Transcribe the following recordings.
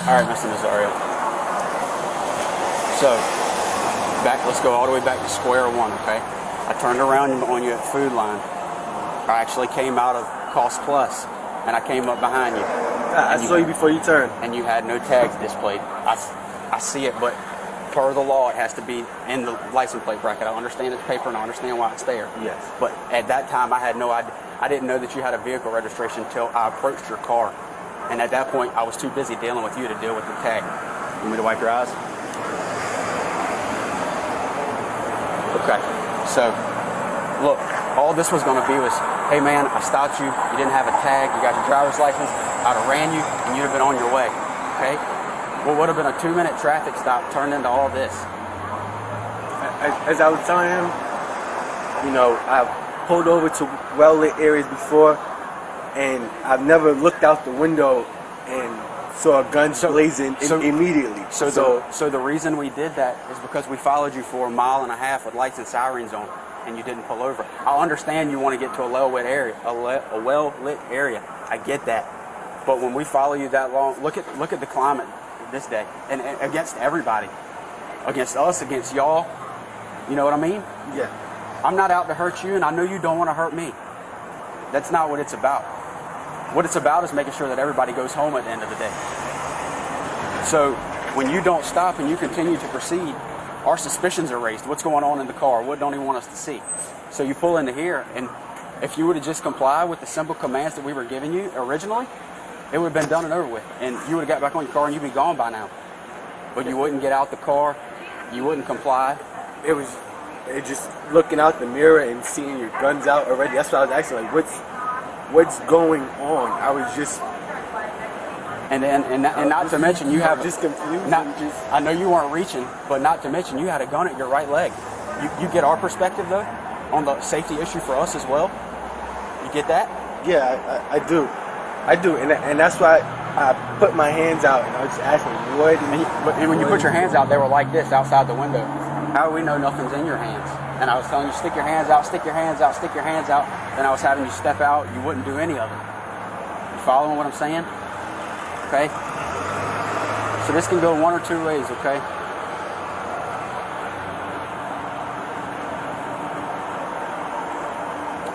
All right, Mr. Nazario. So, let's go all the way back to square one, okay? I turned around on you at Food Line. I actually came out of Cost Plus, and I came up behind you. I saw you before you turned. And you had no tags displayed. I see it, but per the law, it has to be in the license plate bracket. I understand it's paper, and I understand why it's there. Yes. But at that time, I had no idea. I didn't know that you had a vehicle registration until I approached your car. And at that point, I was too busy dealing with you to deal with the tag. You want me to wipe your eyes? Okay. So, look, all this was going to be was, hey man, I stopped you. You didn't have a tag. You got your driver's license. I'd have ran you, and you'd have been on your way. Okay? What would have been a 2-minute traffic stop turned into all this. As I was telling him, you know, I've pulled over to well-lit areas before, and I've never looked out the window and saw guns blazing immediately. So the reason we did that is because we followed you for 1.5 miles with lights and sirens on, and you didn't pull over. I understand you want to get to a well-lit area, a well-lit area. I get that. But when we follow you that long, look at the climate this day, and against everybody, against us, against y'all. You know what I mean? Yeah. I'm not out to hurt you, and I know you don't want to hurt me. That's not what it's about. What it's about is making sure that everybody goes home at the end of the day. So when you don't stop and you continue to proceed, our suspicions are raised. What's going on in the car? What don't he want us to see? So you pull into here, and if you would have just complied with the simple commands that we were giving you originally, it would have been done and over with. And you would have got back on your car and you'd be gone by now. But you wouldn't get out the car. You wouldn't comply. It just looking out the mirror and seeing your guns out already. That's what I was asking, like, what's going on? I was just... And not to mention you have... just confused. I know you weren't reaching, but not to mention you had a gun at your right leg. You get our perspective, though, on the safety issue for us as well? You get that? Yeah, I do. I do, and that's why I put my hands out, and I was just asking, what? And when you put your hands out, they were like this outside the window. How do we know nothing's in your hands? And I was telling you, stick your hands out, stick your hands out, stick your hands out. Then I was having you step out. You wouldn't do any of it. You following what I'm saying? Okay? So this can go one or two ways, okay?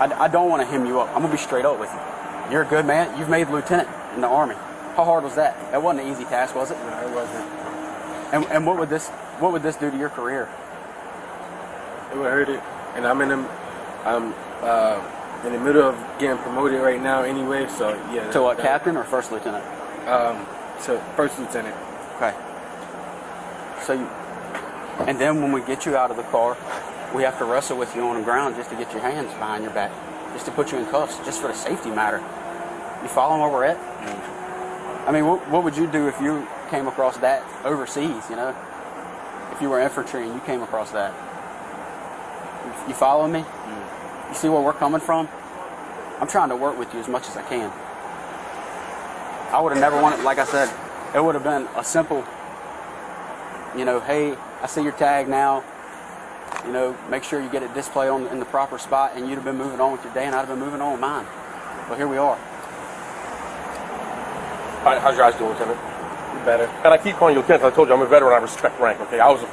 I don't want to hem you up. I'm going to be straight up with you. You're a good man. You've made lieutenant in the Army. How hard was that? That wasn't an easy task, was it? No, it wasn't. And what would this do to your career? It would hurt it. And I'm in the middle of getting promoted right now anyway, so yeah. To what, captain or first lieutenant? To first lieutenant. Okay. And then when we get you out of the car, we have to wrestle with you on the ground just to get your hands behind your back, just to put you in cuffs, just for the safety matter. You following where we're at? I mean, what would you do if you came across that overseas, you know? If you were infantry and you came across that? You following me? You see where we're coming from? I'm trying to work with you as much as I can. I would have never wanted, like I said, it would have been a simple, you know, hey, I see your tag now. You know, make sure you get it displayed in the proper spot, and you'd have been moving on with your day, and I'd have been moving on with mine. But here we are. How's your eyes doing, Lieutenant? Better. And I keep calling you Lieutenant because I told you I'm a veteran. I respect rank. Okay, I was a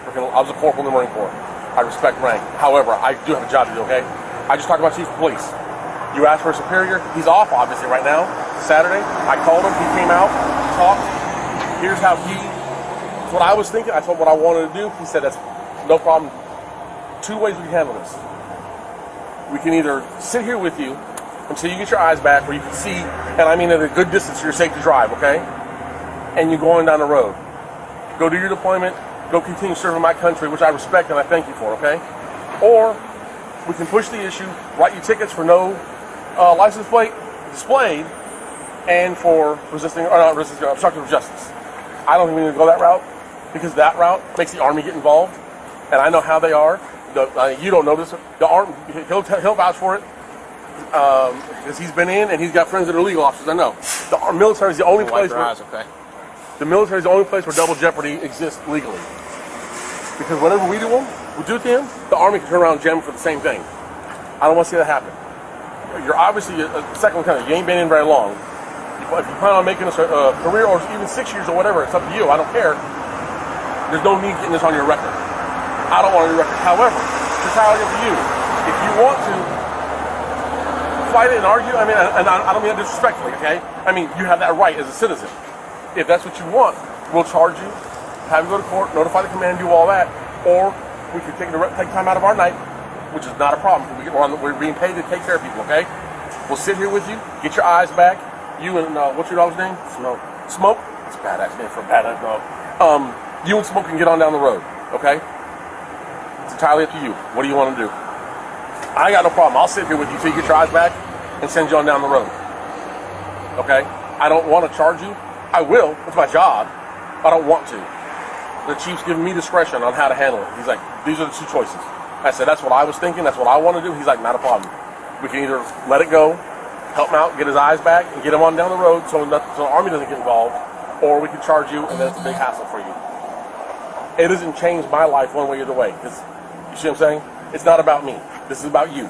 corporal in the Marine Corps. I respect rank. However, I do have a job to do. Okay, I just talked about Chief of Police. You asked for a superior. He's off, obviously, right now. Saturday. I called him. He came out, talked. Here's how what I was thinking. I told him what I wanted to do. He said, that's no problem. 2 ways we can handle this. We can either sit here with you until you get your eyes back where you can see, and I mean at a good distance, you're safe to drive, okay? And you're going down the road. Go do your deployment. Go continue serving my country, which I respect and I thank you for, okay? Or we can push the issue, write you tickets for no license plate displayed, and for obstruction of justice. I don't even need to go that route because that route makes the Army get involved, and I know how they are. You don't know this. The Army, he'll vouch for it because he's been in and he's got friends that are legal officers. I know. The military is the only place. The military is the only place where double jeopardy exists legally. Because whenever we do to him, the Army can turn around and jam him for the same thing. I don't want to see that happen. You're obviously a second lieutenant. You ain't been in very long. You if you plan on making this a career or even 6 years or whatever, it's up to you. I don't care. There's no need getting this on your record. I don't want it on your record. However, it's entirely up to you. If you want to fight it and argue, I mean, and I don't mean that disrespectfully, okay? I mean, you have that right as a citizen. If that's what you want, we'll charge you, have you go to court, notify the command, do all that, or we can take time out of our night, which is not a problem. We're being paid to take care of people, okay? We'll sit here with you, get your eyes back. You and, what's your dog's name? Smoke. Smoke? It's a badass name for a badass dog. You and Smoke can get on down the road, okay? It's entirely up to you. What do you want to do? I ain't got no problem. I'll sit here with you till you get your eyes back and send you on down the road. Okay? I don't want to charge you. I will. It's my job. I don't want to. The chief's giving me discretion on how to handle it. He's like, these are the two choices. I said, that's what I was thinking. That's what I want to do. He's like, not a problem. We can either let it go, help him out, get his eyes back, and get him on down the road so the Army doesn't get involved, or we can charge you, and then it's a big hassle for you. It doesn't change my life one way or the way. You see what I'm saying? It's not about me. This is about you.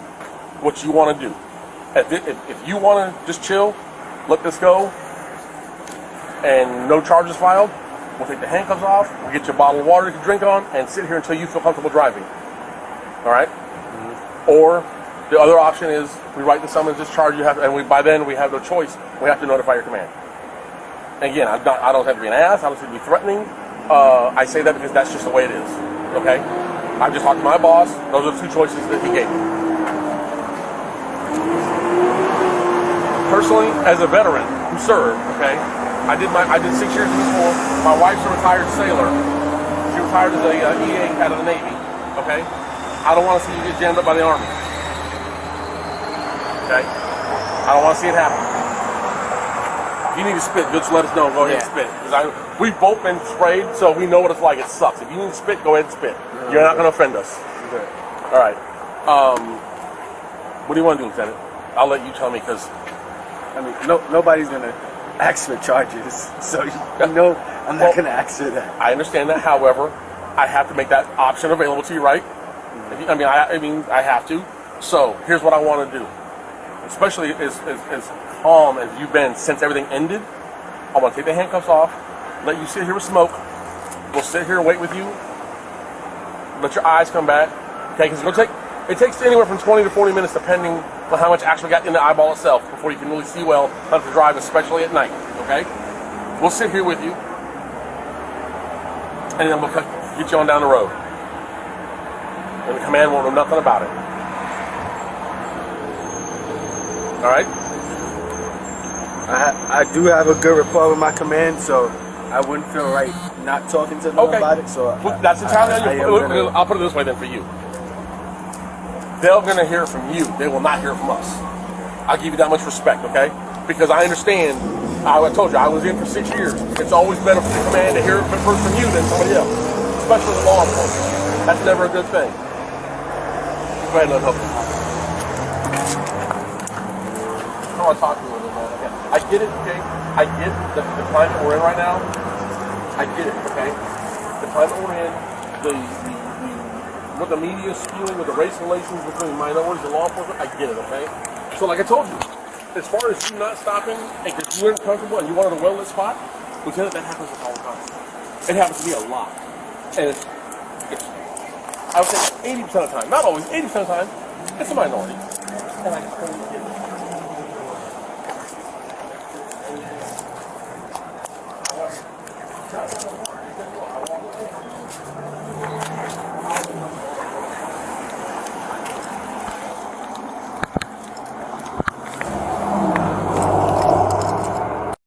What you want to do. If you want to just chill, let this go, and no charges filed, we'll take the handcuffs off, we'll get you a bottle of water you can drink on, and sit here until you feel comfortable driving. All right? Mm-hmm. Or the other option is we write the summons, discharge you, by then we have no choice. We have to notify your command. And again, I don't have to be an ass. I don't have to be threatening. I say that because that's just the way it is. Okay? I've just talked to my boss. Those are the two choices that he gave me. Personally, as a veteran who served, okay, I did 6 years in the Corps. My wife's a retired sailor. She retired as a EA out of the Navy. Okay? I don't want to see you get jammed up by the Army. Okay? I don't want to see it happen. If you need to spit, just let us know. Go ahead and spit. Because we've both been sprayed, so we know what it's like. It sucks. If you need to spit, go ahead and spit. You're not going to offend us. Okay. All right. What do you want to do, Lieutenant? I'll let you tell me because... I mean, nobody's going to ask for charges, so you know I'm not going to ask for that. I understand that. However, I have to make that option available to you, right? I mean, I have to. So here's what I want to do. Especially as calm as you've been since everything ended, I want to take the handcuffs off, let you sit here with Smoke. We'll sit here and wait with you. Let your eyes come back. Okay, because it takes anywhere from 20 to 40 minutes, depending on how much actually got in the eyeball itself, before you can really see well how to drive, especially at night. Okay, we'll sit here with you, and then we'll get you on down the road. And the command won't know nothing about it. All right? I do have a good rapport with my command, so I wouldn't feel right not talking to them about it. So that's entirely on you. I'll put it this way then for you. They're going to hear from you. They will not hear from us. I'll give you that much respect, okay? Because I understand. I told you I was in for 6 years. It's always better for the command to hear it first from you than somebody else, especially the law enforcement. That's never a good thing. Go ahead and let help you. I want to talk to you a little bit, man. I get it, okay? I get the climate we're in right now. I get it, okay? The climate we're in, what the media is spewing with the race relations between minorities and law enforcement, I get it, okay? So like I told you, as far as you not stopping and because you're uncomfortable and you wanted a well-lit spot, Lieutenant, that happens all the time. It happens to me a lot. And it's I would say 80% of the time, not always, 80% of the time, it's a minority. And I totally get it.